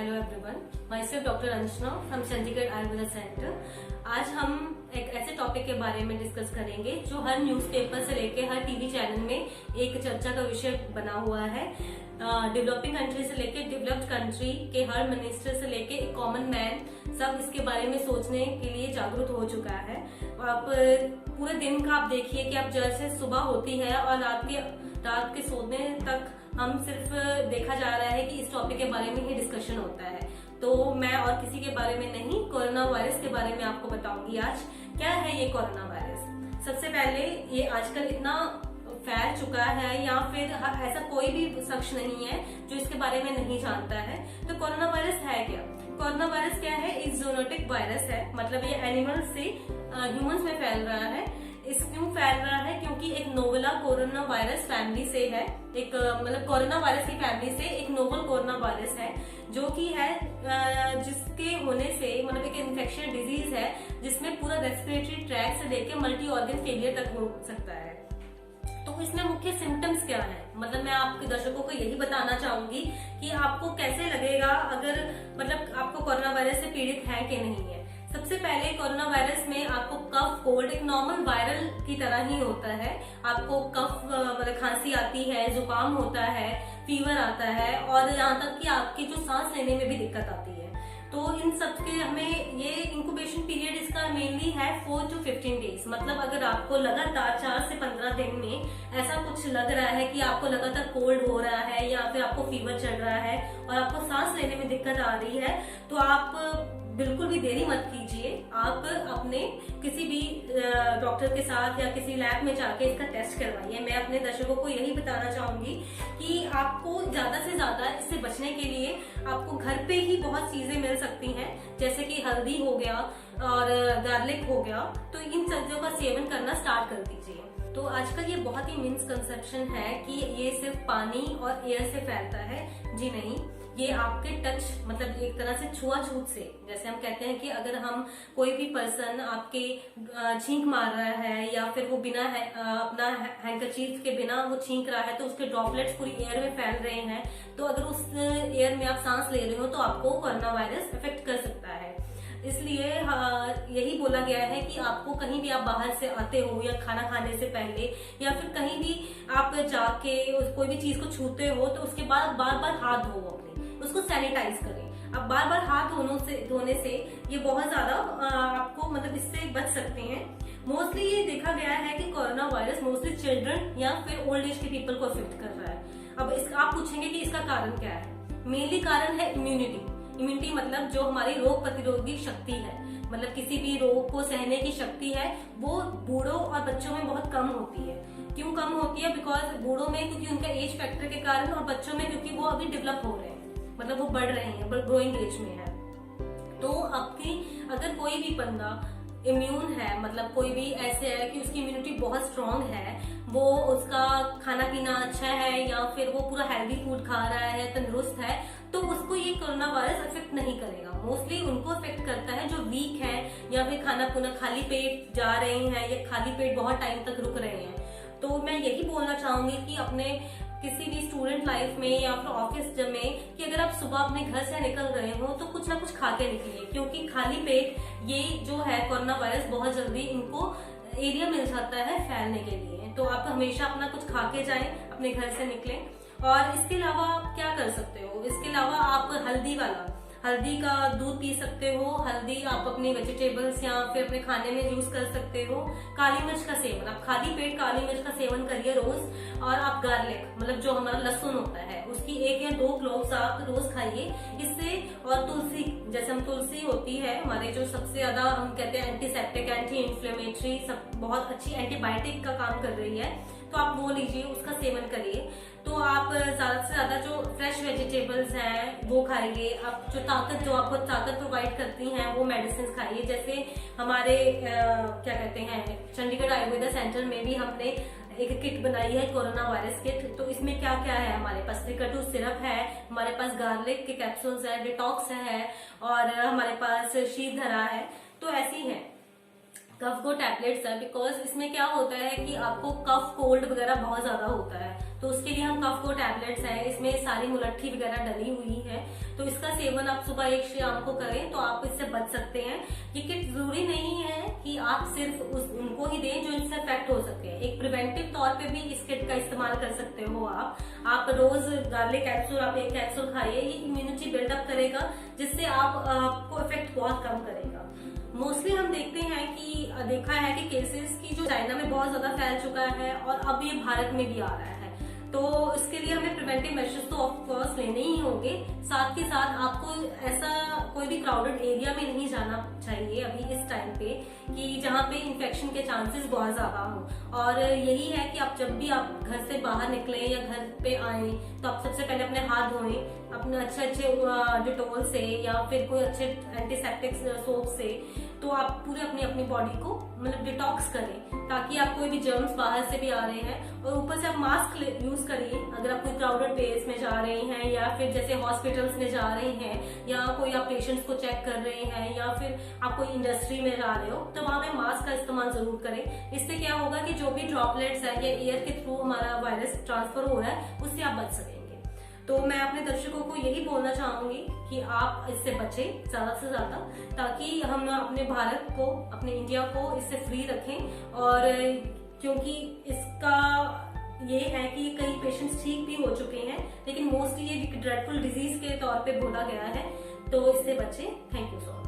Hello everyone, my self doctor Anjana from Chandigarh Ayurveda centre. आज हम एक ऐसे टॉपिक के बारे में डिस्कस करेंगे जो हर न्यूज़पेपर से लेके हर टीवी चैनल में एक चर्चा का विषय बना हुआ है। डेवलपिंग कंट्री से लेके डेवलप्ड कंट्री के हर मिनिस्टर से लेके एक कॉमन मैन सब इसके बारे में सोचने के लिए जागरूक हो चुका है। आप पूरे दिन का आप देखिए कि आप जैसे सुबह होती है और रात के सोने तक हम सिर्फ देखा जा रहा है कि इस टॉपिक के बारे में ही डिस्कशन होता है। तो मैं और किसी के बारे में नहीं, कोरोना वायरस के बारे में आपको बताऊंगी आज। क्या है ये कोरोना वायरस? सबसे पहले ये आजकल इतना फैल चुका है या फिर ऐसा कोई भी शख्स नहीं है जो इसके बारे में नहीं जानता है। तो कोरोना वायरस है क्या? कोरोना वायरस क्या है? एक ज़ूनोटिक वायरस है, मतलब ये एनिमल से ह्यूमंस में फैल रहा है। इस क्यों फैल रहा है? क्योंकि एक नोवेला कोरोना वायरस फैमिली से है, एक मतलब कोरोना वायरस की फैमिली से एक नोवल कोरोना वायरस है जो कि है जिसके होने से मतलब एक इन्फेक्शन डिजीज है जिसमें पूरा रेस्पिरेटरी ट्रैक्ट से लेकर मल्टी ऑर्गन फेलियर तक हो सकता है। तो इसमें मुख्य सिम्टम्स क्या है? मतलब मैं आपके दर्शकों को यही बताना चाहूंगी कि आपको कैसे लगेगा अगर मतलब आपको कोरोना वायरस से पीड़ित है कि नहीं है। सबसे पहले कोरोना वायरस में आपको कफ कोल्ड एक नॉर्मल वायरल की तरह ही होता है। आपको कफ मतलब खांसी आती है, जुकाम होता है, फीवर आता है और यहाँ तक कि आपकी जो सांस लेने में भी दिक्कत आती है। तो इन सब के हमें ये इंक्यूबेशन पीरियड इसका मेनली है 4 to 15 डेज। मतलब अगर आपको लगातार 4 से 15 दिन में ऐसा कुछ लग रहा है कि आपको लगातार कोल्ड हो रहा है या फिर आपको फीवर चढ़ रहा है और आपको सांस लेने में दिक्कत आ रही है, तो आप बिल्कुल भी देरी मत कीजिए। आप अपने किसी भी डॉक्टर के साथ या किसी लैब में जाके इसका टेस्ट करवाइए। मैं अपने दर्शकों को यही बताना चाहूंगी कि आपको ज्यादा से ज्यादा इससे बचने के लिए आपको घर पे ही बहुत चीजें मिल सकती हैं, जैसे कि हल्दी हो गया और गार्लिक हो गया। तो इन चीजों का सेवन करना स्टार्ट कर दीजिए। तो आजकल ये बहुत ही मिसकंसेप्शन है कि ये सिर्फ पानी और एयर से फैलता है। जी नहीं, ये आपके टच मतलब एक तरह से छुआछूत से, जैसे हम कहते हैं कि अगर हम कोई भी पर्सन आपके छींक मार रहा है या फिर वो बिना अपना हैंकरचीफ के बिना वो छींक रहा है तो उसके ड्रॉपलेट्स पूरी एयर में फैल रहे हैं, तो अगर उस एयर में आप सांस ले रहे हो तो आपको कोरोना वायरस अफेक्ट कर सकता है। इसलिए यही बोला गया है कि आपको कहीं भी आप बाहर से आते हो या खाना खाने से पहले या फिर कहीं भी आप जाके कोई भी चीज को छूते हो तो उसके बाद बार बार हाथ धो, अपने उसको सैनिटाइज करें। अब बार बार हाथ धोने से ये बहुत ज्यादा आपको मतलब इससे बच सकते हैं। मोस्टली ये देखा गया है कि कोरोना वायरस मोस्टली चिल्ड्रन या फिर ओल्ड एज के पीपल को अफेक्ट कर रहा है। अब आप पूछेंगे कि इसका कारण क्या है? मेनली कारण है इम्यूनिटी मतलब जो हमारी रोग प्रतिरोधी शक्ति है, मतलब किसी भी रोग को सहने की शक्ति है, वो बूढ़ों और बच्चों में बहुत कम होती है। क्यों कम होती है? बिकॉज बूढ़ों में क्योंकि उनका एज फैक्टर के कारण और बच्चों में क्योंकि वो अभी डेवलप हो रहे हैं, मतलब वो बढ़ रहे हैं, ग्रोइंग एज में है। तो आपकी अगर कोई भी बंदा इम्यून है, मतलब कोई भी ऐसे है कि उसकी इम्यूनिटी बहुत स्ट्रांग है, वो उसका खाना पीना अच्छा है या फिर वो पूरा हेल्दी फूड खा रहा है, तंदुरुस्त है, तो उसको ये कोरोना वायरस अफेक्ट नहीं करेगा। मोस्टली उनको अफेक्ट करता है जो वीक है या फिर खाना पीना खाली पेट जा रहे हैं या खाली पेट बहुत टाइम तक रुक रहे हैं। तो मैं यही बोलना चाहूंगी कि अपने किसी भी स्टूडेंट लाइफ में या फिर ऑफिस में कि अगर आप सुबह अपने घर से निकल रहे हो तो कुछ ना कुछ खा के निकलिए, क्योंकि खाली पेट ये जो है कोरोना वायरस बहुत जल्दी इनको एरिया मिल जाता है फैलने के लिए। तो आप हमेशा अपना कुछ खा के जाएं, अपने घर से निकलें। और इसके अलावा आप क्या कर सकते हो? इसके अलावा आप हल्दी का दूध पी सकते हो। हल्दी आप अपनी वेजिटेबल्स या फिर अपने खाने में यूज कर सकते हो। काली मिर्च का सेवन, आप खाली पेट काली मिर्च का सेवन करिए रोज। और आप गार्लिक मतलब जो हमारा लहसुन होता है उसकी 1 या 2 क्लोव्स आप रोज खाइए। इससे और तुलसी, जैसे हम तुलसी होती है हमारे जो सबसे ज्यादा हम कहते हैं एंटीसेप्टिक, एंटी इन्फ्लेमेटरी, सब बहुत अच्छी एंटीबायोटिक का काम कर रही है, तो आप वो लीजिए, उसका सेवन करिए। तो आप ज्यादा से ज्यादा जो फ्रेश वेजिटेबल्स हैं वो खाइए। आप जो आपको ताकत प्रोवाइड करती हैं वो मेडिसिन खाइए। जैसे हमारे क्या कहते हैं चंडीगढ़ आयुर्वेदा सेंटर में भी हमने एक किट बनाई है, कोरोना वायरस किट। तो इसमें क्या क्या है? हमारे पास त्रिकटु सिरप है, हमारे पास गार्लिक के कैप्सूल्स है, डिटॉक्स है और हमारे पास शीतधरा है। तो ऐसी है। कफ को टैबलेट्स है, बिकॉज इसमें क्या होता है कि आपको कफ कोल्ड वगैरह बहुत ज्यादा होता है, तो उसके लिए हम कफ को टैबलेट्स है, इसमें सारी मुलट्ठी वगैरह डली हुई है, तो इसका सेवन आप सुबह एक शाम को करें तो आप इससे बच सकते हैं। ये किट जरूरी नहीं है कि आप सिर्फ उनको ही दें जो इससे अफेक्ट हो सके, एक प्रिवेंटिव तौर पे भी इस किट का इस्तेमाल कर सकते हो आप रोज गार्लिक कैप्सूल, आप एक कैप्सूल खाइए, ये इम्यूनिटी बिल्डअप करेगा, जिससे आपको इफेक्ट बहुत कम करेगा। मोस्टली हम देखते हैं कि देखा है कि केसेस की जो चाइना में बहुत ज्यादा फैल चुका है और अब ये भारत में भी आ रहा है, तो इसके लिए हमें प्रिवेंटिव मेजर्स तो ऑफ कोर्स लेने ही होंगे। साथ के साथ आपको ऐसा कोई भी क्राउडेड एरिया में नहीं जाना चाहिए अभी इस टाइम पे कि जहाँ पे इन्फेक्शन के चांसेस बहुत ज्यादा हो। और यही है कि आप जब भी आप घर से बाहर निकले या घर पे आए तो आप सबसे पहले अपने हाथ धोएं अपने अच्छे डिटॉल से या फिर कोई अच्छे एंटीसेप्टिक सोप से, तो आप पूरे अपनी बॉडी को मतलब डिटॉक्स करें ताकि आप कोई भी जर्म्स बाहर से भी आ रहे हैं। और ऊपर से आप मास्क यूज करिए अगर आप कोई क्राउडेड प्लेस में जा रहे हैं या फिर जैसे हॉस्पिटल्स में जा रहे हैं या कोई आप पेशेंट्स को चेक कर रहे हैं या फिर आप कोई इंडस्ट्री में जा रहे हो, तो वहां पे मास्क का इस्तेमाल जरूर करें। इससे क्या होगा कि जो भी ड्रॉपलेट्स है या एयर के थ्रू हमारा वायरस ट्रांसफर हो रहा है उससे आप बच सकेंगे। तो मैं अपने दर्शकों को यही बोलना चाहूंगी कि आप इससे बचें ज्यादा से ज्यादा, ताकि हम अपने भारत को, अपने इंडिया को इससे फ्री रखें। और क्योंकि इसका ये है कि कई पेशेंट्स ठीक भी हो चुके हैं, लेकिन मोस्टली ये ड्रेडफुल डिजीज के तौर पे बोला गया है, तो इससे बचें। Thank you so much.